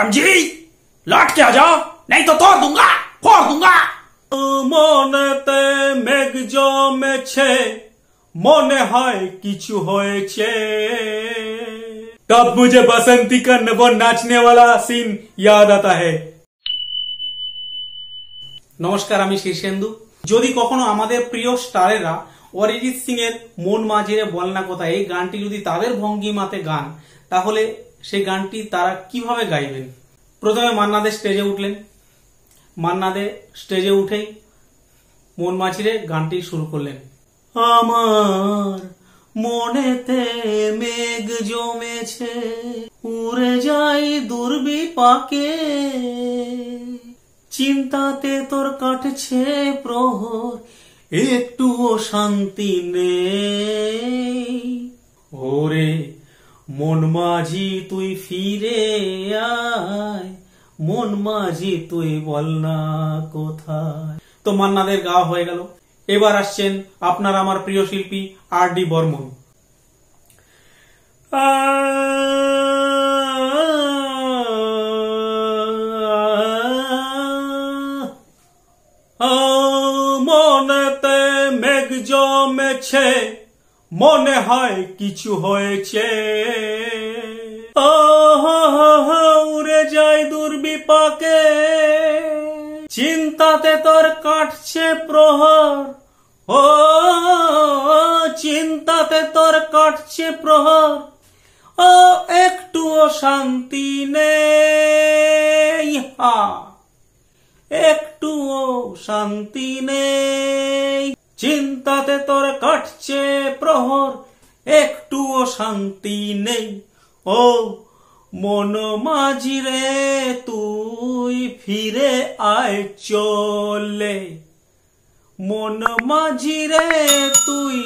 Madam जी लौट के आ जाओ, नहीं तो तोड़ दूंगा, फोड़ दूंगा। মনেতে মেঘ জমেছে, মনে হয় কিছু হয়েছে। तब मुझे बसंती का वो नाचने वाला सीन याद आता है। নমস্কার, আমি শীর্ষেন্দু। যদি কখনো আমাদের প্রিয় স্টারেরা অরিজিৎ সিং এর মন মাঝিরে বলনা কথা এই গানটি যদি তাদের ভঙ্গিমাতে গান, তাহলে সেই গানটি তারা কিভাবে গাইবেন? প্রথমে মান্না দে স্টেজে উঠলেন। মান্না দে স্টেজে উঠেই মন মাঝিরে গানটি শুরু করলেন। আমার মনেতে মেঘ জমেছে, উড়ে যাই দুর্বিপাকে, চিন্তাতে তোর কাটছে প্রহর, একটুও শান্তি নেই। ওরে মন মাঝি তুই ফিরে আয়, মন মাঝি তুই বল না কোথায়। তো মান্নাদের গাওয়া হয়ে গেল। এবার আসছেন আপনার আমার প্রিয় শিল্পী আর.ডি. বর্মন। মনেতে মেঘ জমেছে, মনে হয় কিছু হয়েছে। উড়ে যায় দুর্বিপাকে, চিন্তাতে তোর কাটছে প্রহর, ও চিন্তাতে তোর কাটছে প্রহর, ও একটুও শান্তি নেই, একটুও শান্তি নেই। চিন্তাতে তোর কাটছে প্রহর, একটুও শান্তি নেই। ও মন মাঝি রে তুই ফিরে আয় চলে, মন মাঝি রে তুই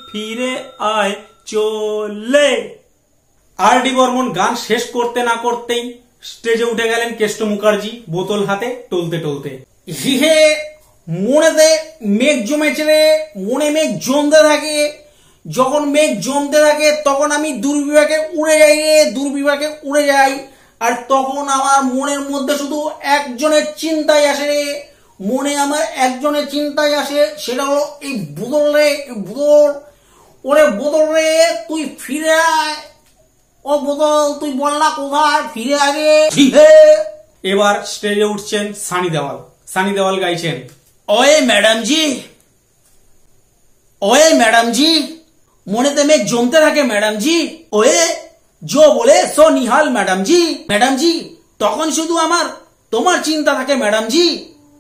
ফিরে আয় চলে। আর.ডি. বর্মন গান শেষ করতে না করতেই স্টেজে উঠে গেলেন কেষ্ট মুখার্জি, বোতল হাতে টলতে টলতে। হিহে মনেতে মেঘ জমেছে রে, মনে মেঘ জমতে থাকে, যখন মেঘ জমতে থাকে তখন আমি দুর্বিপাকে উড়ে যাই রে, দুর্বিপাকে উড়ে যাই। আর তখন আমার মনের মধ্যে শুধু একজনের চিন্তাই আসে রে, মনে আমার একজনের চিন্তাই আসে, সেটা হলো এই বোতল রে, বোতল। ওরে বোতল রে তুই ফিরে আয়, ও বোতল তুই বল না কোথায়, ফিরে আগে। এবার স্টেজে উঠছেন সানি দেওয়াল। সানি দেওয়াল গাইছেন, ওয়ে ম্যাডাম জি, ওয়ে ম্যাডাম জি, মনেতে মেঘ জমতে থাকে ম্যাডাম জি, ওয়ে জো বলে সো নিহাল ম্যাডাম জি। ম্যাডাম জি তখন শুধু আমার তোমার চিন্তা থাকে ম্যাডাম জি,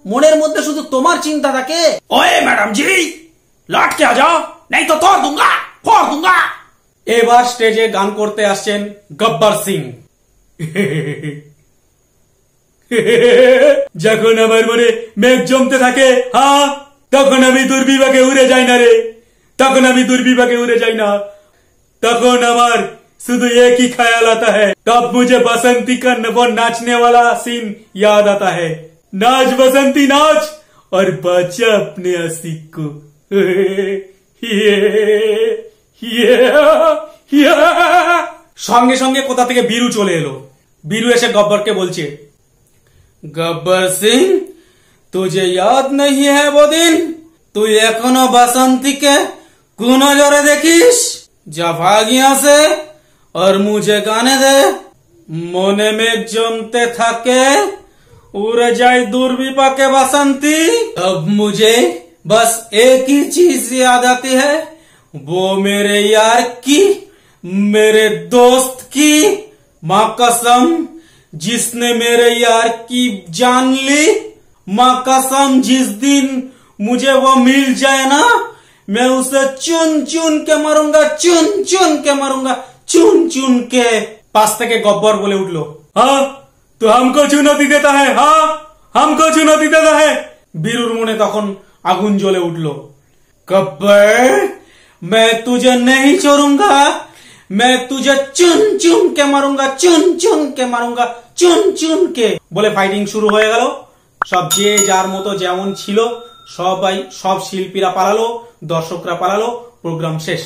মনের মধ্যে শুধু তোমার চিন্তা থাকে। ओए मैडम जी लौट के आ जाओ, नहीं तो तोड़ दूंगा, फोड़ दूंगा। এবার স্টেজে গান করতে আসছেন গব্বর সিং। যখন আমার মনে মেঘ জমতে থাকে, তখন আমি দুর্বিপাকে উড়ে যাই না রে, তখন আমি দুর্বিপাকে उड़े যাই না, তখন আমার শুধু एक ही ख्याल आता है। तब मुझे बसंती का वो नाचने वाला सीन याद आता है। नाच बसंती नाच और बचा अपने आशिक को। সঙ্গে সঙ্গে কোথা থেকে বীরু চলে এলো। বীরু এসে গব্বরকে বলছে, গব্বর সিং तुझे याद नहीं है वो दिन, তুই এখনো বাসন্তীকে কোন নজরে দেখিস? যা ভাগ यहाँ से और मुझे गाने दे। মনে মেঘ জমতে থাকে, उड़ जाए दुर्विपाके बसंती। अब मुझे बस एक ही चीज याद आती है, वो मेरे यार की, मेरे दोस्त की माँ कसम, जिसने मेरे यार की जान ली। माँ कसम जिस दिन मुझे वो मिल जाए ना, मैं उसे चुन चुन के मरूंगा, चुन चुन के मरूंगा, चुन चुन के। पास থেকে গব্বর বলে উঠলো, तो हमको चुनौती देता है, हमको चुनौती देता है। বীরুর মনে তখন আগুন জ্বলে উঠলো। গব্বর मैं तुझे नहीं छोड़ूंगा, मैं तुझे चुन चुन के मारूंगा, चुन चुन के मारूंगा, चुन चुन के। বলে ফাইটিং শুরু হয়ে গেল। সব যে যার মতো যেমন ছিল সব শিল্পীরা পালালো, দর্শকরা পালালো, প্রোগ্রাম শেষ।